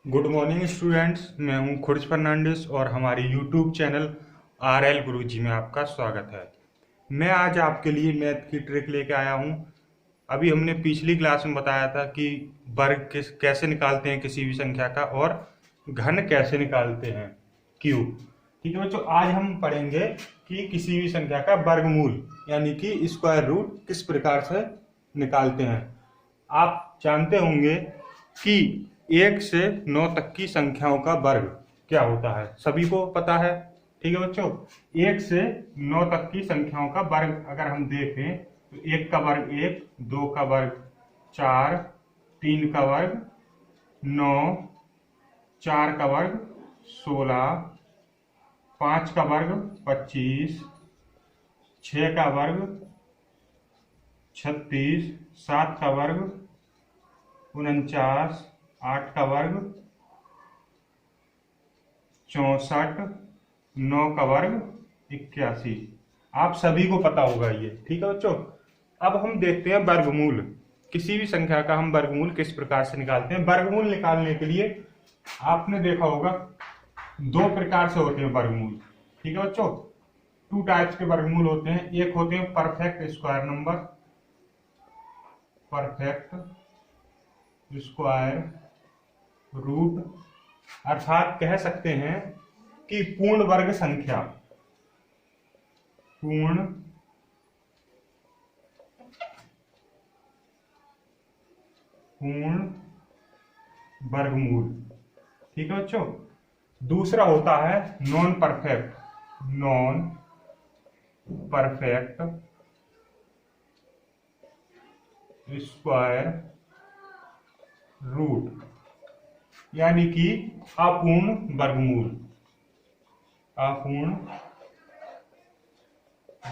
Good morning students. मैं हूं खुर्ज फर्नांडिस और हमारे यूट्यूब चैनल RL गुरुजी में आपका स्वागत है। मैं आज आपके लिए मैथ की ट्रिक लेके आया हूं। अभी हमने पिछली क्लास में बताया था कि वर्ग कैसे निकालते हैं किसी भी संख्या का और घन कैसे निकालते हैं, क्यूब। ठीक है बच्चों, आज हम पढ़ेंगे कि किसी भी संख्या का वर्गमूल यानी कि स्क्वायर रूट किस प्रकार से निकालते हैं। आप जानते होंगे कि 1 से 9 तक की संख्याओं का वर्ग क्या होता है, सभी को पता है। ठीक है बच्चों, 1 से 9 तक की संख्याओं का वर्ग अगर हम देखें तो 1 का वर्ग 1, 2 का वर्ग 4, 3 का वर्ग 9, 4 का वर्ग 16, 5 का वर्ग 25, 6 का वर्ग 36, 7 का वर्ग 49, 8 का वर्ग 64, 9 का वर्ग 81। आप सभी को पता होगा ये। ठीक है बच्चों, अब हम देखते हैं वर्गमूल। किसी भी संख्या का हम वर्गमूल किस प्रकार से निकालते हैं। वर्गमूल निकालने के लिए आपने देखा होगा 2 प्रकार से होते हैं वर्गमूल। ठीक है बच्चों, 2 टाइप्स के वर्गमूल होते हैं। एक होते हैं perfect square number, perfect square root, अर्थात कह सकते हैं कि पूर्ण वर्ग संख्या, पूर्ण वर्गमूल। ठीक है बच्चों, दूसरा होता है non perfect, non perfect square root यानी कि अपूर्ण वर्गमूल, अपूर्ण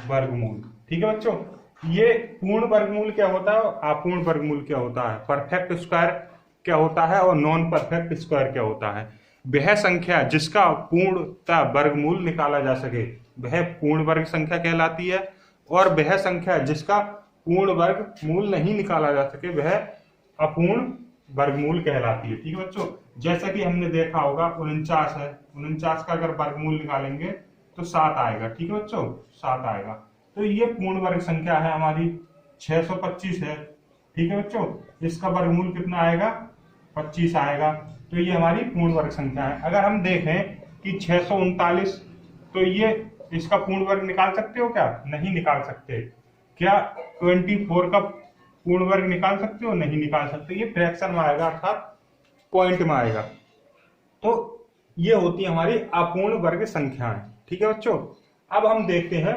वर्गमूल। ठीक है बच्चों, ये पूर्ण वर्गमूल क्या होता है और अपूर्ण वर्गमूल क्या होता है, परफेक्ट स्क्वायर क्या होता है और नॉन परफेक्ट स्क्वायर क्या होता है। वह संख्या जिसका पूर्णतः वर्गमूल निकाला जा सके वह पूर्ण वर्ग संख्या कहलाती है, और वह संख्या जिसका पूर्ण वर्गमूल नहीं निकाला जा सके वह अपूर्ण वर्गमूल कहलाती है। ठीक है बच्चों, जैसा कि हमने देखा होगा 49 है, 49 का अगर वर्गमूल निकालेंगे तो 7 आएगा। ठीक है बच्चों, 7 आएगा। तो ये पूर्ण वर्ग संख्या है हमारी। 625 है, ठीक है बच्चों, इसका वर्गमूल कितना आएगा, 25 आएगा। तो ये हमारी पूर्ण वर्ग संख्या है। अगर हम देखें कि 639, तो ये इसका पूर्ण वर्ग निकाल सकते हो क्या, नहीं निकाल सकते। क्या 24 का पूर्ण वर्ग निकाल सकते हो, नहीं निकाल सकते। ये फ्रैक्शन में आएगा अर्थात पॉइंट में आएगा। तो ये होती है हमारी अपूर्ण वर्ग संख्याएं। ठीक है बच्चों, अब हम देखते हैं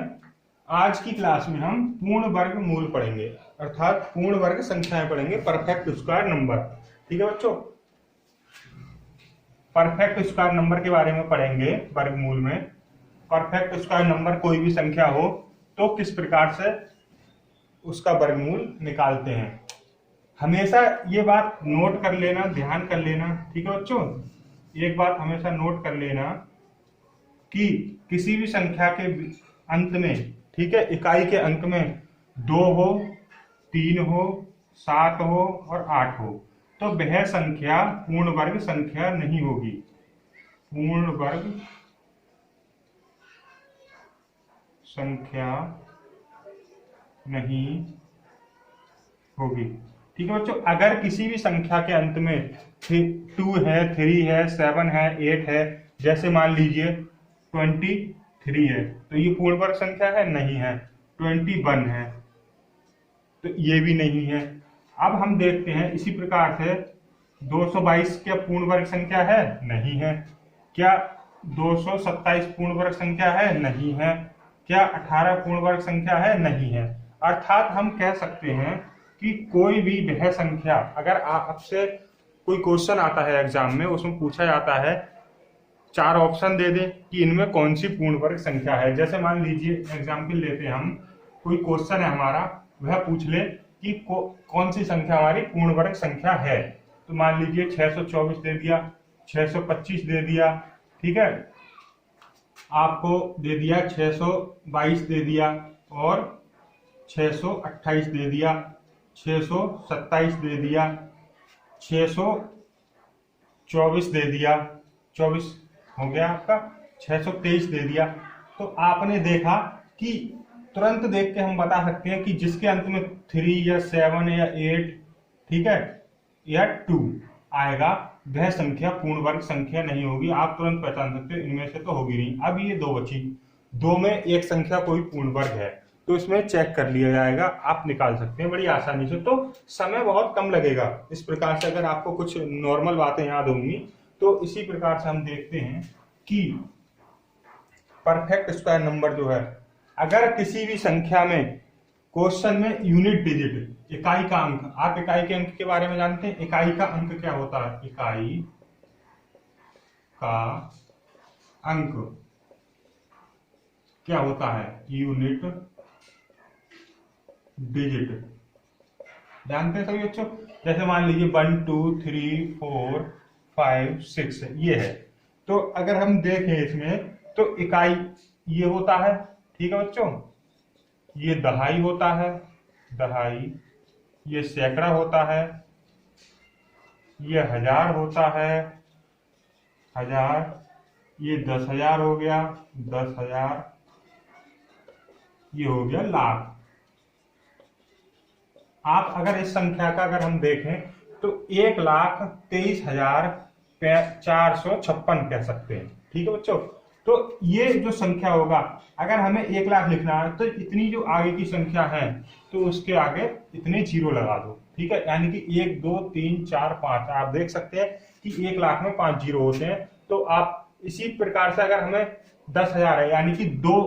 आज की क्लास में हम पूर्ण वर्ग मूल पढ़ेंगे, अर्थात पूर्ण वर्ग संख्याएं पढ़ेंगे, परफेक्ट स्क्वायर नंबर। ठीक है बच्चों, परफेक्ट स्क्वायर नंबर के बारे में पढ़ेंगे वर्गमूल में। परफेक्ट स्क्वायर नंबर कोई भी संख्या हो तो किस प्रकार से उसका वर्गमूल निकालते हैं। हमेशा ये बात नोट कर लेना, ध्यान कर लेना। ठीक है बच्चों, एक बात हमेशा नोट कर लेना कि किसी भी संख्या के अंत में, ठीक है, इकाई के अंक में 2 हो, 3 हो, 7 हो और 8 हो तो वह संख्या पूर्ण वर्ग संख्या नहीं होगी, पूर्ण वर्ग संख्या नहीं होगी। ठीक है बच्चों, अगर किसी भी संख्या के अंत में 2 है, 3 है, 7 है, 8 है, जैसे मान लीजिए 23 है तो ये पूर्ण वर्ग संख्या है, नहीं है। 21 है तो ये भी नहीं है। अब हम देखते हैं इसी प्रकार से 222 क्या पूर्ण वर्ग संख्या है, नहीं है। क्या 227 पूर्ण वर्ग संख्या है, नहीं है। क्या 18 पूर्ण वर्ग संख्या है, नहीं है। अर्थात हम कह सकते हैं कि कोई भी वह संख्या, अगर आपसे कोई क्वेश्चन आता है एग्जाम में, उसमें पूछा जाता है 4 ऑप्शन दे दे कि इनमें कौन सी पूर्ण वर्ग संख्या है। जैसे मान लीजिए एग्जाम्पल लेते हैं हम, कोई क्वेश्चन है हमारा, वह पूछ ले कि कौन सी संख्या हमारी पूर्ण वर्ग संख्या है, तो मान लीजिए 624 दे दिया, 625 दे दिया, ठीक है, आपको दे दिया 622 दे दिया और 628 दे दिया, 627 दे दिया, 600 24 दे दिया, 24 हो गया आपका, 623 दे दिया। तो आपने देखा कि तुरंत देख के हम बता सकते हैं कि जिसके अंत में 3 या 7 या 8, ठीक है, या 2 आएगा, वह संख्या पूर्ण वर्ग संख्या नहीं होगी। आप तुरंत पहचान सकते हो इनमें से तो होगी नहीं। अब ये दो बची, दो में एक संख्या कोई पूर्ण वर्ग है तो इसमें चेक कर लिया जाएगा, आप निकाल सकते हैं बड़ी आसानी से। तो समय बहुत कम लगेगा। इस प्रकार से अगर आपको कुछ नॉर्मल बातें याद होंगी तो इसी प्रकार से हम देखते हैं कि परफेक्ट स्क्वायर नंबर जो है, अगर किसी भी संख्या में क्वेश्चन में यूनिट डिजिट, इकाई का अंक, आप इकाई के अंक के बारे में जानते हैं? इकाई का अंक क्या होता है? इकाई का अंक क्या होता है? Unit digit. जानते हैं सभी बच्चों? जैसे मान लीजिए 1 2 3 4 5 6 ये है। तो अगर हम देखें इसमें तो इकाई ये होता है, ठीक है बच्चों, ये दहाई होता है, दहाई, ये सैकड़ा होता है, ये हजार होता है, हजार, ये 10,000 हो गया, 10,000, ये हो गया लाख। आप अगर इस संख्या का अगर हम देखें तो 1,23,456 कह सकते हैं, ठीक है बच्चों। तो ये जो संख्या होगा, अगर हमें 1 लाख लिखना है तो इतनी जो आगे की संख्या है तो उसके आगे इतने जीरो लगा दो, ठीक है। यानी कि 1 2 3 4 5, आप देख सकते हैं कि 1 लाख में 5 जीरो होते हैं। तो आप इसी प्रकार से अगर हमें 10,000 है, यानी कि 2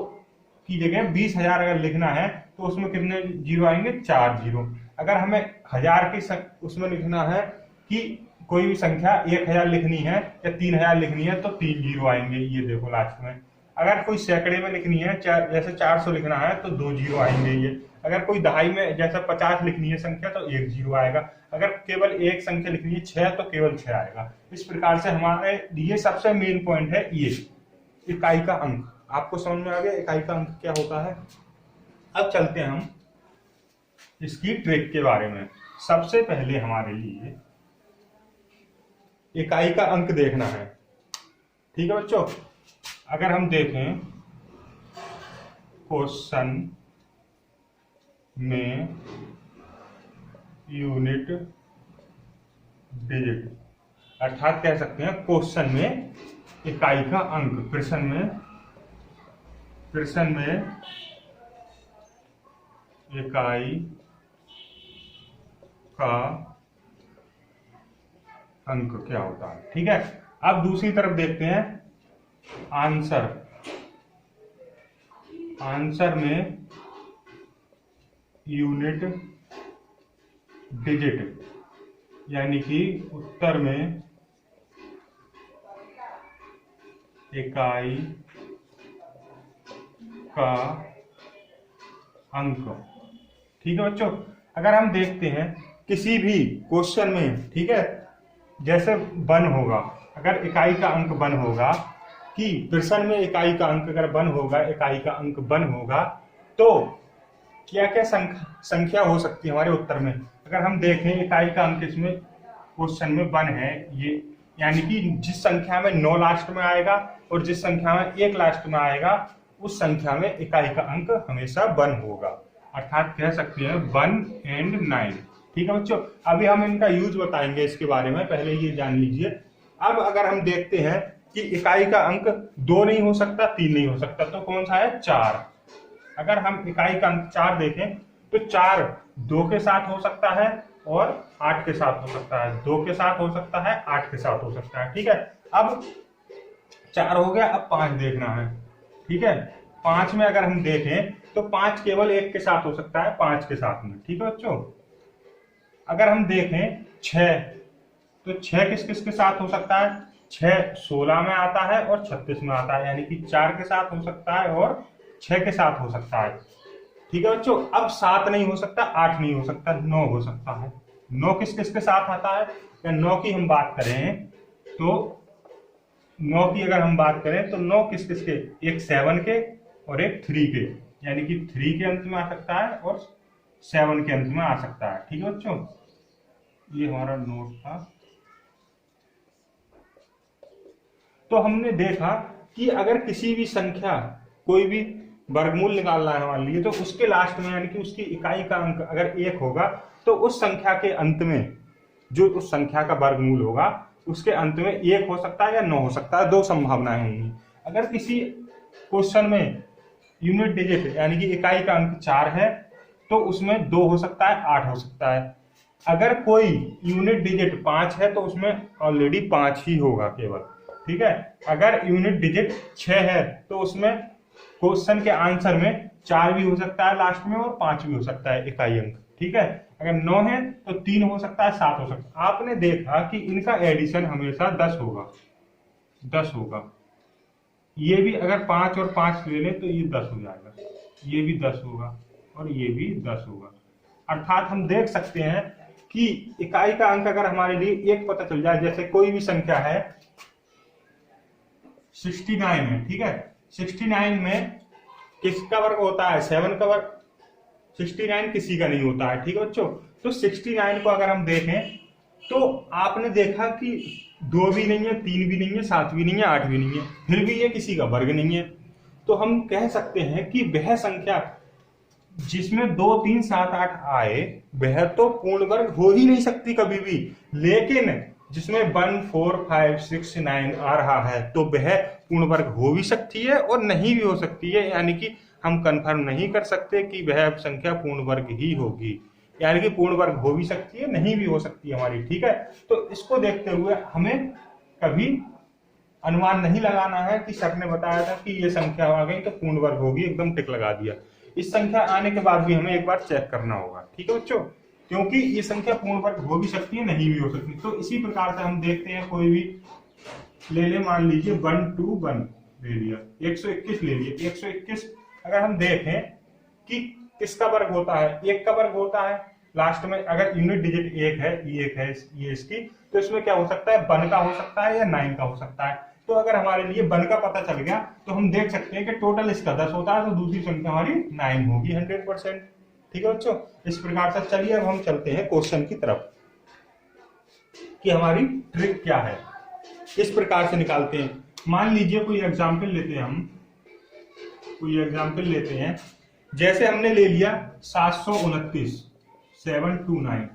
की जगह 20,000 अगर लिखना है तो उसमें कितने जीरो आएंगे? 4 जीरो। अगर हमें 1000 की उसमें लिखना है कि कोई भी संख्या 1000 लिखनी है या 3000 लिखनी है तो 3 जीरो आएंगे, ये देखो लास्ट में। अगर कोई सैकड़े में लिखनी है, जैसे 400 लिखना है तो 2 जीरो आएंगे ये। अगर कोई दहाई में जैसे 50 लिखनी है संख्या तो 1 जीरो आएगा। अगर केवल एक संख्या लिखनी है 6 तो केवल 6 आएगा। इस प्रकार से हमारे लिए सबसे मेन पॉइंट है ये इकाई का अंक। आपको समझ में आ गया इकाई का अंक क्या होता है? अब चलते हैं हम इसकी ट्रिक के बारे में। सबसे पहले हमारे लिए इकाई का अंक देखना है, ठीक है बच्चों। अगर हम देखें क्वेश्चन में यूनिट डिजिट, अर्थात कह सकते हैं क्वेश्चन में इकाई का अंक, प्रश्न में इकाई का अंक क्या होता है, ठीक है। अब दूसरी तरफ देखते हैं आंसर में यूनिट डिजिट, यानी कि उत्तर में इकाई का अंक, ठीक है बच्चों। अगर हम देखते हैं किसी भी क्वेश्चन में, ठीक है, जैसे 1 होगा, अगर इकाई का अंक 1 होगा, कि प्रश्न में इकाई का अंक अगर 1 होगा, इकाई का अंक 1 होगा, तो क्या क्या संख्या हो सकती है हमारे उत्तर में? अगर हम देखें इकाई का अंक इसमें क्वेश्चन में 1 है, ये यानी कि जिस संख्या में 9 लास्ट में आएगा और जिस संख्या में 1 लास्ट में आएगा उस संख्या में इकाई का अंक हमेशा 1 होगा, अर्थात कह सकते हैं 1 और 9, ठीक है बच्चों। अभी हम इनका यूज बताएंगे इसके बारे में, पहले ये जान लीजिए। अब अगर हम देखते हैं कि इकाई का अंक 2 नहीं हो सकता, 3 नहीं हो सकता, तो कौन सा है? 4। अगर हम इकाई का अंक 4 देखें तो 4 2 के साथ हो सकता है और 8 के साथ हो सकता है, 2 के साथ हो सकता है, 8 के साथ हो सकता है, ठीक है। अब 4 हो गया, अब 5 देखना है, ठीक है। 5 में अगर हम देखें तो 5 केवल 1 के साथ हो सकता है, 5 के साथ में, ठीक है बच्चों। अगर हम देखें 6, तो 6 किस किस के साथ हो सकता है? 6 16 में आता है और 36 में आता है, यानी कि 4 के साथ हो सकता है और 6 के साथ हो सकता है, ठीक है बच्चों। अब 7 नहीं हो सकता, 8 नहीं हो सकता, 9 हो सकता है। 9 किस किस के साथ आता है? या 9 की हम बात करें तो 9 की अगर हम बात करें तो 9 किस किस के? एक 7 के और एक 3 के, यानी कि 3 के अंत में आ सकता है और 7 के अंत में आ सकता है, ठीक है बच्चों। ये हमारा नोट था। तो हमने देखा कि अगर किसी भी संख्या कोई भी वर्गमूल निकालना है मान लीजिए, तो उसके लास्ट में यानी कि उसकी इकाई का अंक अगर 1 होगा तो उस संख्या के अंत में जो उस संख्या का वर्गमूल होगा उसके अंत में 1 हो सकता है या 9 हो सकता है। दो संभावनाएं होंगी। अगर किसी क्वेश्चन में यूनिट डिजिट यानी कि इकाई का अंक 4 है तो उसमें 2 हो सकता है, 8 हो सकता है। अगर कोई यूनिट डिजिट 5 है तो उसमें ऑलरेडी 5 ही होगा केवल, ठीक है। अगर यूनिट डिजिट 6 है तो उसमें क्वेश्चन के आंसर में 4 भी हो सकता है लास्ट में और 5 भी हो सकता है इकाई अंक, ठीक है। अगर 9 है तो 3 हो सकता है, 7 हो सकता है। आपने देखा कि इनका एडिशन हमेशा 10 होगा, 10 होगा। ये भी अगर 5 और 5 ले लें तो ये 10 हो जाएगा, ये भी 10 होगा और ये भी 10 होगा। अर्थात हम देख सकते हैं कि इकाई का अंक अगर हमारे लिए 1 पता चल जाए, जैसे कोई भी संख्या है 69 है, ठीक है। 69 में किसका वर्ग होता है? 7 का वर्ग। 69 किसी का नहीं होता है, ठीक है बच्चों। तो 69 को अगर हम देखें तो आपने देखा कि 2 भी नहीं है, 3 भी नहीं है, 7 भी नहीं है, 8 भी नहीं है, फिर भी ये किसी का वर्ग नहीं है। तो हम कह सकते हैं कि वह संख्या जिसमें 2, 3, 7, 8 आए वह तो पूर्ण वर्ग हो ही नहीं सकती कभी भी। लेकिन जिसमें 1, 4, 5, 6, 9 आ रहा है तो वह पूर्ण वर्ग हो भी सकती है और नहीं भी हो सकती है, यानी कि हम कंफर्म नहीं कर सकते कि वह संख्या पूर्ण वर्ग ही होगी। यानी कि पूर्ण वर्ग हो भी सकती है, नहीं भी हो सकती हमारी, ठीक है। तो इसको देखते हुए हमें कभी अनुमान नहीं लगाना है कि सर ने बताया था कि ये संख्या आ गई तो पूर्ण वर्ग होगी, एकदम टिक लगा दिया। इस संख्या आने के बाद भी हमें एक बार चेक करना होगा, ठीक है बच्चों, क्योंकि ये संख्या पूर्ण वर्ग हो भी सकती है, नहीं भी हो सकती। तो इसी प्रकार से हम देखते हैं, कोई भी ले ले, मान लीजिए 1, 2, 1 ले लिया, 121 ले लिया। 121 अगर हम देखें कि किसका वर्ग होता है? 1 का वर्ग होता है लास्ट में। अगर यूनिट डिजिट 1 है, ये इसकी, तो इसमें क्या हो सकता है? 1 का हो सकता है या 9 का हो सकता है। तो अगर हमारे लिए 1 का पता चल गया तो हम देख सकते हैं कि टोटल इसका 10 होता है, तो दूसरी संख्या हमारी 9 होगी 100%, ठीक है बच्चों। इस प्रकार से चलिए अब हम चलते हैं क्वेश्चन की तरफ कि हमारी ट्रिक क्या है। इस प्रकार से निकालते हैं। मान लीजिए कोई एग्जाम्पल लेते हैं, हम कोई एग्जाम्पल लेते हैं, जैसे हमने ले लिया 729, 729,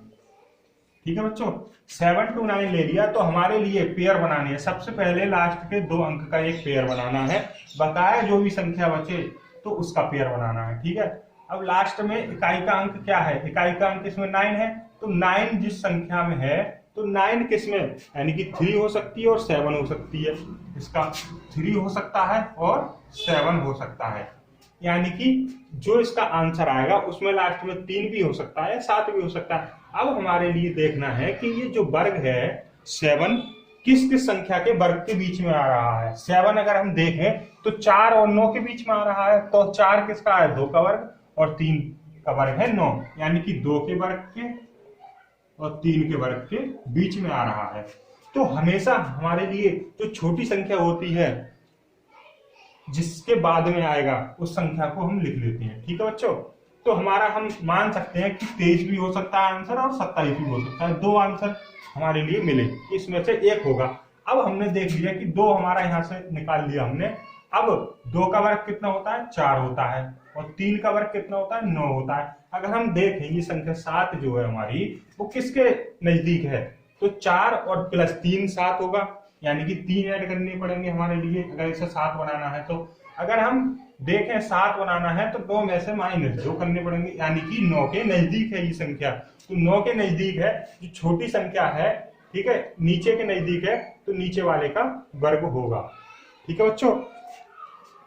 ठीक है बच्चों। 729 ले लिया तो हमारे लिए पेयर बनानी है। सबसे पहले लास्ट के 2 अंक का एक पेयर बनाना है, बकाया जो भी संख्या बचे तो उसका पेयर बनाना है, ठीक है। अब लास्ट में इकाई का अंक क्या है? इकाई का अंक इसमें 9 है, तो 9 जिस संख्या में है तो 9 किसमें, यानी कि 3 हो सकती है और 7 हो सकती है। इसका 3 हो सकता है और 7 हो सकता है, यानी कि जो इसका आंसर आएगा उसमें लास्ट में 3 भी हो सकता है, 7 भी हो सकता है। अब हमारे लिए देखना है कि ये जो वर्ग है 7 किस किस संख्या के वर्ग के बीच में आ रहा है। 7 अगर हम देखें तो 4 और 9 के बीच में आ रहा है, तो 4 किसका है? 2 का वर्ग, और 3 का वर्ग है 9, यानी कि 2 के वर्ग के और 3 के वर्ग के बीच में आ रहा है। तो हमेशा हमारे लिए जो छोटी संख्या होती है जिसके बाद में आएगा उस संख्या को हम लिख लेते हैं, ठीक है बच्चों। तो हमारा हम मान सकते हैं कि 23 भी हो सकता है आंसर और 27 भी हो सकता है। 2 आंसर हमारे लिए मिले, इसमें से एक होगा। अब हमने देख लिया कि 2 हमारा यहां से निकाल लिया हमने। अब 2 का वर्ग कितना होता है? 4 होता है, और 3 का वर्ग कितना होता है? 9 होता है। अगर हम देखें ये संख्या 7 जो है हमारी, वो किसके नजदीक है? तो 4 और प्लस 3 7 होगा, यानी कि 3 ऐड करने पड़ेंगे हमारे लिए अगर इसे 7 बनाना है। तो अगर हम देखें 7 बनाना है तो 2 में से -2 करने पड़ेंगे, यानी कि 9 के नजदीक है ये संख्या। तो 9 के नजदीक है, जो छोटी संख्या है, ठीक है, नीचे के नजदीक है, तो नीचे वाले का वर्ग होगा, ठीक है बच्चों।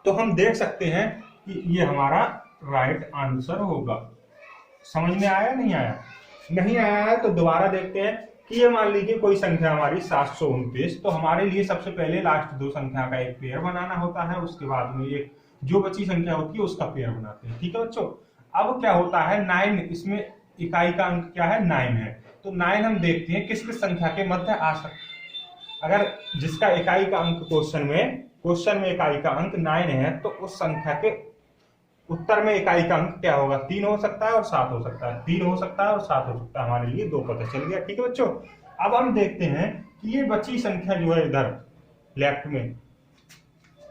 तो हम देख सकते हैं कि ये हमारा राइट आंसर होगा। समझ में आया? नहीं आया? नहीं आया है तो दोबारा देखते हैं कि ये मान लीजिए कोई संख्या हमारी 729, तो हमारे लिए सबसे पहले लास्ट 2 संख्या का एक पेयर बनाना होता है, उसके बाद में एक जो बची संख्या होती है उसका पेयर बनाते हैं, ठीक है बच्चों। अब क्या होता है 9, इसमें इकाई का अंक क्या है? 9 है। तो 9 हम देखते हैं किस किस संख्या के मध्य आ सकता। अगर जिसका इकाई का अंक क्वेश्चन में इकाई का अंक 9 है तो उस संख्या के उत्तर में इकाई का अंक क्या होगा? 3 हो सकता है और 7 हो सकता है, 3 हो सकता है और 7 हो सकता है। हमारे लिए 2 पता चल गया, ठीक है बच्चों। अब हम देखते हैं कि ये बची संख्या जो है इधर, लेफ्ट में,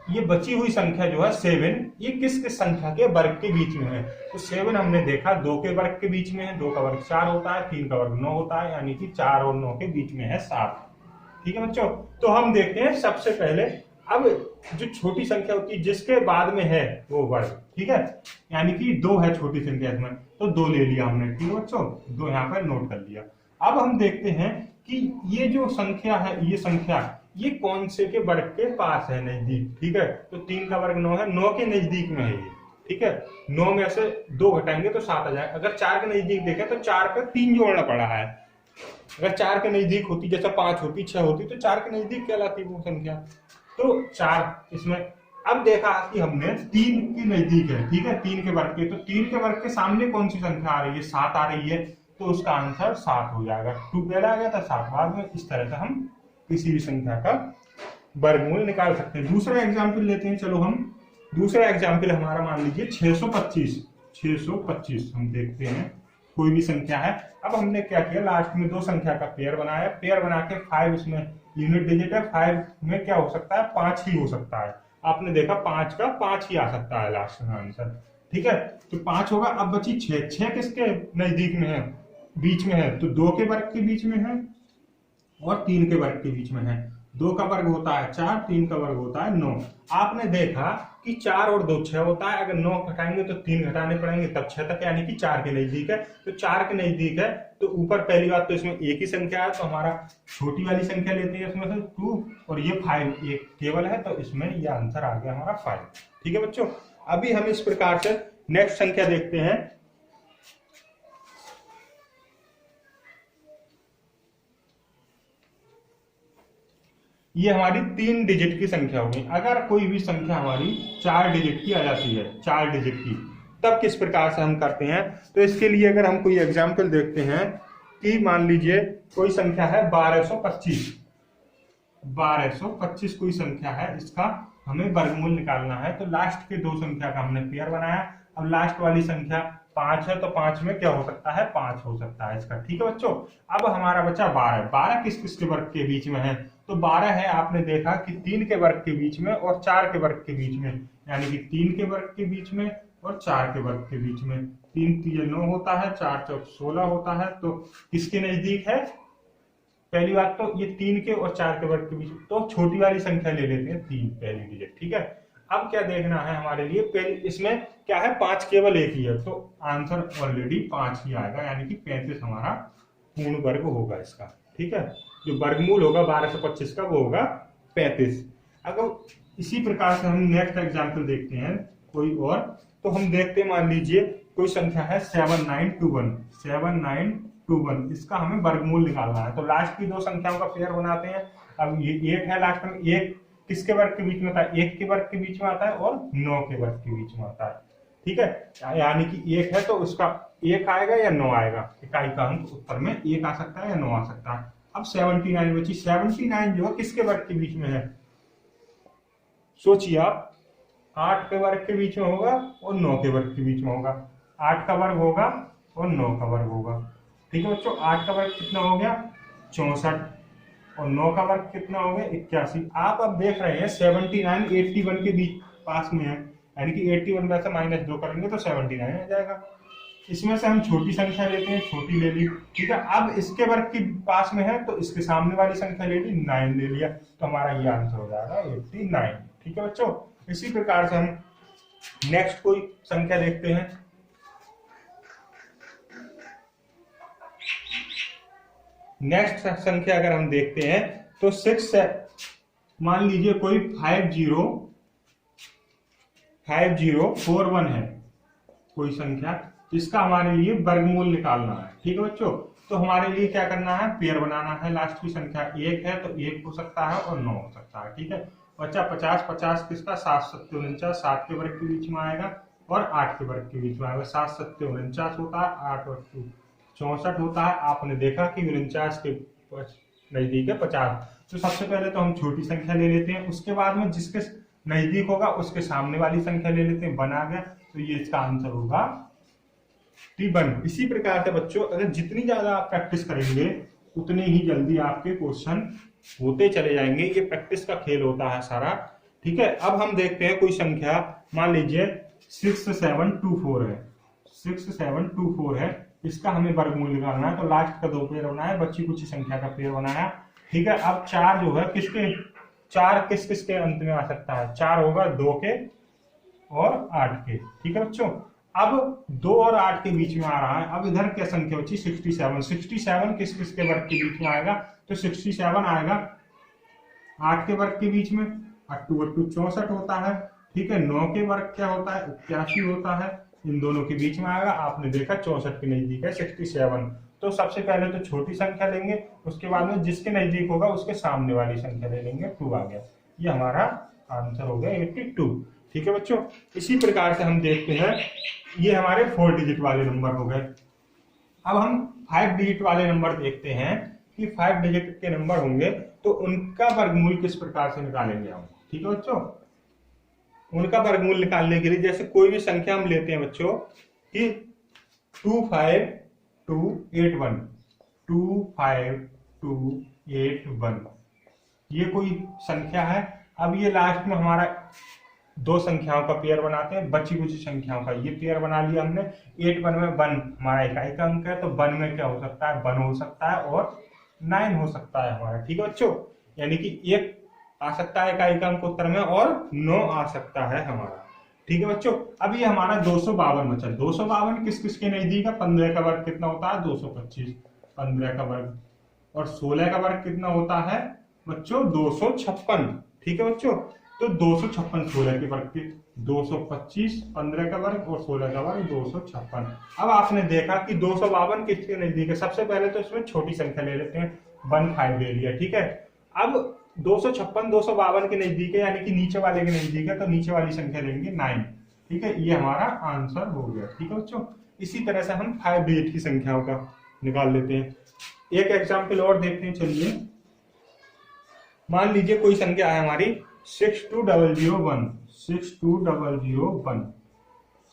ये बची हुई संख्या जो है 7, ये किस किस संख्या के वर्ग के बीच में है? तो 7 हमने देखा 2 के वर्ग के बीच में है, 2 का वर्ग 4 होता है, 3 का वर्ग 9 होता है, यानी कि 4 और 9 के बीच में है 7। ठीक है बच्चों, तो हम देखते हैं सबसे पहले, अब जो छोटी संख्या होती है जिसके बाद में है वो वर्ग, ठीक है, यानी कि 2 है छोटी संख्या इसमें, तो 2 ले लिया हमने। ठीक है बच्चों, 2 यहाँ पर नोट कर लिया। अब हम देखते हैं कि ये जो संख्या है, ये संख्या ये कौन से के वर्ग के पास है, नजदीक। ठीक है, तो 3 का वर्ग 9 है, 9 के नजदीक में है ये। ठीक है, 9 में से 2 घटाएंगे तो 7 आ जाए। अगर 4 के नजदीक देखें तो 4 पे 3 जोड़ना पड़ा है। अगर 4 के नजदीक होती, जैसे 5 होती, 6 होती, तो 4 के नजदीक कहलाती वो संख्या। तो 4 इसमें, अब देखा कि हमने 3 के नजदीक है। ठीक है, 3 के वर्ग के, तो 3 के वर्ग के सामने कौन सी संख्या आ रही है? 7 आ रही है, तो उसका आंसर 7 हो जाएगा। 2 पहले आ गया था, 7 बाद में। इस तरह से हम किसी भी संख्या का वर्गमूल निकाल सकते हैं। दूसरा एग्जाम्पल लेते हैं, चलो हम दूसरा एग्जाम्पल हमारा मान लीजिए 625। 625 हम देखते हैं, कोई भी संख्या है। अब हमने क्या किया, लास्ट में 2 संख्या का पेयर बनाया, पेयर बना के 5 इसमें यूनिट डिजिट है, 5 में क्या हो सकता है? 5 ही हो सकता है। आपने देखा 5 का 5 ही आ सकता है लास्ट में आंसर। ठीक है, तो 5 होगा। अब बची 6। 6 किसके नजदीक में है? बीच में है, तो 2 के वर्ग के बीच में है और 3 के वर्ग के बीच में है। 2 का वर्ग होता है 4, 3 का वर्ग होता है 9। आपने देखा कि 4 और 2 6 होता है, अगर 9 घटाएंगे तो 3 घटाने पड़ेंगे तब 6 तक, यानी कि 4 के नजदीक है। तो 4 के नजदीक है, तो ऊपर पहली बात तो इसमें एक ही संख्या है, तो हमारा छोटी वाली संख्या लेते हैं इसमें से 2, और ये 5 एक केवल है, तो इसमें ये आंसर आ गया हमारा 5। ठीक है बच्चों, अभी हम इस प्रकार से नेक्स्ट संख्या देखते हैं। ये हमारी 3 डिजिट की संख्या होगी। अगर कोई भी संख्या हमारी 4 डिजिट की आ जाती है, 4 डिजिट की, तब किस प्रकार से हम करते हैं? तो इसके लिए अगर हम कोई एग्जाम्पल देखते हैं कि मान लीजिए कोई संख्या है 1225। 1225 कोई संख्या है, इसका हमें वर्गमूल निकालना है। तो लास्ट के 2 संख्या का हमने पेयर बनाया। अब लास्ट वाली संख्या 5 है, तो 5 में क्या हो सकता है? 5 हो सकता है इसका। ठीक है बच्चों, अब हमारा बचा 12। 12 किस किस के वर्ग के बीच में है? तो 12 है, आपने देखा कि 3 के वर्ग के बीच में और 4 के वर्ग के बीच में, यानी कि 3 के वर्ग के बीच में और 4 के वर्ग के बीच में। 3 3 9 होता है, 4 4 16 होता है, तो किसके नजदीक है? पहली बात तो ये 3 के और 4 के वर्ग के बीच, तो छोटी वाली संख्या ले लेते हैं 3 पहली डिजिट। ठीक है, अब क्या देखना है हमारे लिए? पहले इसमें क्या है? 5 केवल एक ही है, तो आंसर ऑलरेडी 5 ही आएगा, यानी कि 35 हमारा पूर्ण वर्ग होगा इसका। ठीक है, जो वर्गमूल होगा 1225 का वो होगा 35। अगर इसी प्रकार से हम नेक्स्ट एग्जांपल देखते हैं कोई और, तो हम देखते हैं, मान लीजिए कोई संख्या है 7921। 7921, इसका हमें वर्गमूल निकालना है। तो लास्ट की 2 संख्याओं का पेयर बनाते हैं। अब ये 1 है लास्ट में, 1 किसके वर्ग के बीच में आता है? 1 के वर्ग के बीच में आता है और 9 के वर्ग के बीच में आता है। ठीक है, यानी कि 1 है तो उसका 1 आएगा या 9 आएगा? इकाई का अंक उत्तर में 1 आ सकता है या 9 आ सकता है। अब 79 बची। 79 जो है किसके वर्ग के बीच में है? सोचिए आप, 8 के वर्ग के बीच में होगा और 9 के वर्ग के बीच में होगा। 8 का वर्ग होगा और 9 का वर्ग होगा। ठीक है बच्चों, 8 का वर्ग कितना हो गया? 64, और 9 का वर्ग कितना हो गया? 81। आप अब देख रहे हैं 79 81 के बीच पास में है, यानी कि 81 में से -2 करेंगे तो 79 आ जाएगा। इसमें से हम छोटी संख्या लेते हैं, छोटी ले ली। ठीक है, अब इसके वर्ग के पास में है, तो इसके सामने वाली संख्या ले ली, 9 ले लिया, तो हमारा ये आंसर हो जाएगा 89। ठीक है बच्चों, इसी प्रकार से हम नेक्स्ट कोई संख्या देखते हैं। नेक्स्ट संख्या अगर हम देखते हैं तो 6 है, मान लीजिए कोई 5041 है कोई संख्या, इसका हमारे लिए वर्गमूल निकालना है। ठीक है बच्चों, तो हमारे लिए क्या करना है? पेयर बनाना है। लास्ट की संख्या 1 है, तो 1 हो सकता है और 9 हो सकता है। ठीक है, बच्चा 50। 50 किसका? 7 7 49, 7 के वर्ग के बीच में आएगा और 8 के वर्ग के बीच में आएगा। 7 7 49 होता है, 8 और 64 होता है। आपने देखा कि 49 के नजदीक है 50। तो सबसे पहले तो हम छोटी संख्या ले लेते हैं, उसके बाद में जिसके नजदीक होगा उसके सामने वाली संख्या ले लेते हैं। बना गया, तो ये इसका आंसर होगा 53। इसी प्रकार से बच्चों, अगर जितनी ज्यादा आप प्रैक्टिस करेंगे उतने ही जल्दी आपके क्वेश्चन होते चले जाएंगे। ये प्रैक्टिस का खेल होता है सारा, ठीक है। अब हम देखते हैं कोई संख्या, मान लीजिए 6724 है, 6724 है, इसका हमें वर्गमूल निकालना है। तो लास्ट का 2 पेयर बनाया, बच्ची कुछ संख्या का पेयर बनाया, ठीक है। अब 4 जो है चार किस किस के अंत में आ सकता है? 4 होगा 2 के और 8 के, ठीक है बच्चों। अब 2 और 8 के बीच में आ रहा है। अब इधर क्या संख्या बची? 67। 67 किस किस के वर्ग के बीच में आएगा? तो 67 आएगा 8 के वर्ग के बीच में, 8 2 64 होता है, ठीक है। 9 के वर्ग क्या होता है? 81 होता है, इन दोनों के बीच में आएगा। आपने देखा 64 के नजदीक है 67। तो सबसे पहले तो छोटी संख्या लेंगे, उसके बाद में जिसके नजदीक होगा उसके सामने वाली संख्या ले लेंगे, 2 आ गया। ये हमारा आंसर हो गया 82, ठीक है बच्चों। इसी प्रकार से हम देखते हैं, ये हमारे 4 डिजिट वाले नंबर हो गए। अब हम 5 डिजिट वाले नंबर देखते हैं कि 5 डिजिट के नंबर होंगे तो उनका वर्गमूल किस प्रकार से निकालेंगे हम, ठीक है बच्चों। उनका वर्गमूल निकालने के लिए जैसे कोई भी संख्या हम लेते हैं बच्चों कि 25281, 25281, ये कोई संख्या है। अब ये लास्ट में हमारा 2 संख्याओं का पेयर बनाते हैं, बची कुछ संख्याओं का ये पेयर बना लिया हमने। 8 1 में 1 हमारा इकाई का अंक है, तो 1 में क्या हो सकता है? 1 हो सकता है और 9 हो सकता है हमारा, ठीक है बच्चों। यानी कि 1 आ सकता है इकाई का अंक उत्तर में और 9 आ सकता है हमारा, ठीक है बच्चों। अब ये हमारा 252 बचा। 252 किस किस के नजदीक है? 15 का वर्ग कितना होता है? 225, 15 का वर्ग। और 16 का वर्ग कितना होता है बच्चों? 256, ठीक है बच्चों। तो 256 16 के वर्ग के, 225 15 का वर्ग और 16 का वर्ग 256। अब आपने देखा कि 252 किसके नजदीक है? सबसे पहले तो इसमें छोटी संख्या ले लेते हैं, 15 ले लिया, ठीक है। अब 256 252 के नजदीक है, यानी कि नीचे वाले के नजदीक है, तो नीचे वाली संख्या लेंगे 9, ठीक है। ये हमारा आंसर हो गया, ठीक है बच्चों। इसी तरह से हम 5 डिजिट की संख्याओं का निकाल लेते हैं। एक एग्जाम्पल और देखते हैं, चलिए। मान लीजिए कोई संख्या है हमारी 62001, 62001,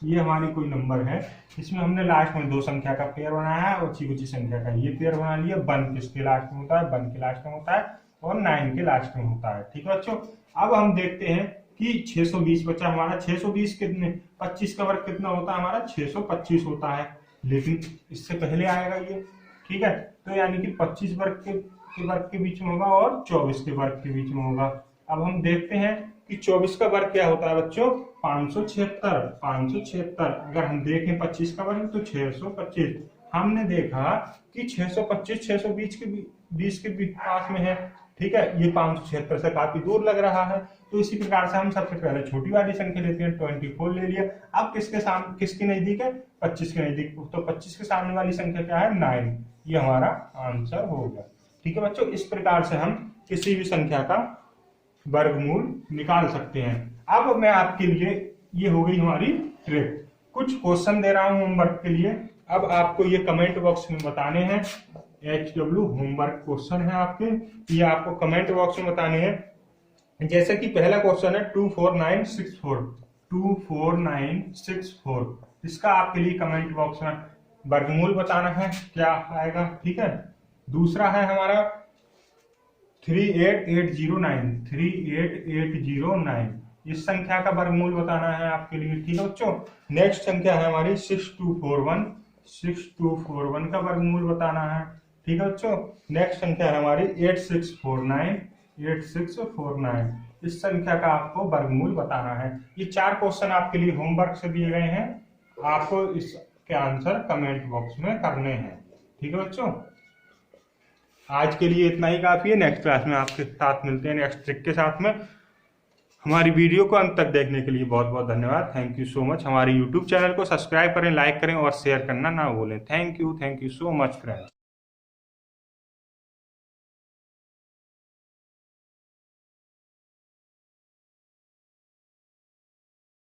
ये हमारी कोई नंबर है। इसमें हमने लास्ट में 2 संख्या का पेयर बनाया है और ऊंची ऊंची संख्या का ये पेयर बना लिया। 1 किसके लास्ट में होता है? 1 के लास्ट में होता है और 9 के लास्ट में होता है, ठीक है बच्चों। अब हम देखते हैं कि 620 बचा हमारा। 620 कितने 25 का वर्ग कितना होता है हमारा? 625 होता है, लेकिन इससे पहले आएगा ये, ठीक है। तो यानी कि 25 वर्ग के बीच में होगा और 24 के वर्ग के बीच में होगा। अब हम देखते हैं कि 24 का वर्ग क्या होता है बच्चों? 576, 576। अगर हम देखें 25 का वर्ग तो 625। हमने देखा कि 625 620 के पास में है, ठीक है। ये 576 से काफी दूर लग रहा है, तो इसी प्रकार से हम सबसे पहले छोटी वाली संख्या लेते हैं, 24 ले लिया। अब किसके नजदीक है? 25 के नजदीक, तो 25 के सामने वाली संख्या क्या है? 9। ये हमारा आंसर हो गया, ठीक है बच्चों। इस प्रकार से हम किसी भी संख्या का वर्गमूल निकाल सकते हैं। अब मैं आपके लिए, ये हो गई हमारी ट्रिक, कुछ क्वेश्चन दे रहा हूं होमवर्क के लिए। अब आपको ये कमेंट बॉक्स में बताने हैं, HW होमवर्क क्वेश्चन है आपके, ये आपको कमेंट बॉक्स में बताने हैं। जैसे कि पहला क्वेश्चन है 24964, 24964, इसका आपके लिए कमेंट बॉक्स में वर्गमूल बताना है, क्या आएगा, ठीक है। दूसरा है हमारा 38809, 38809, इस संख्या का वर्गमूल बताना है आपके लिए, ठीक है बच्चों। नेक्स्ट संख्या है हमारी 6241, 6241 का वर्गमूल बताना है, ठीक है बच्चों। नेक्स्ट संख्या है हमारी 8649, 8649, इस संख्या का आपको वर्गमूल बताना है। ये 4 क्वेश्चन आपके लिए होमवर्क से दिए गए हैं, आपको इसके आंसर कमेंट बॉक्स में करने हैं, ठीक है बच्चों। आज के लिए इतना ही काफी है। नेक्स्ट क्लास में आपके साथ मिलते हैं नेक्स्ट ट्रिक के साथ में। हमारी वीडियो को अंत तक देखने के लिए बहुत बहुत धन्यवाद। Thank you so much. हमारे यूट्यूब चैनल को सब्सक्राइब करें, लाइक करें और शेयर करना ना भूलें। Thank you so much friends.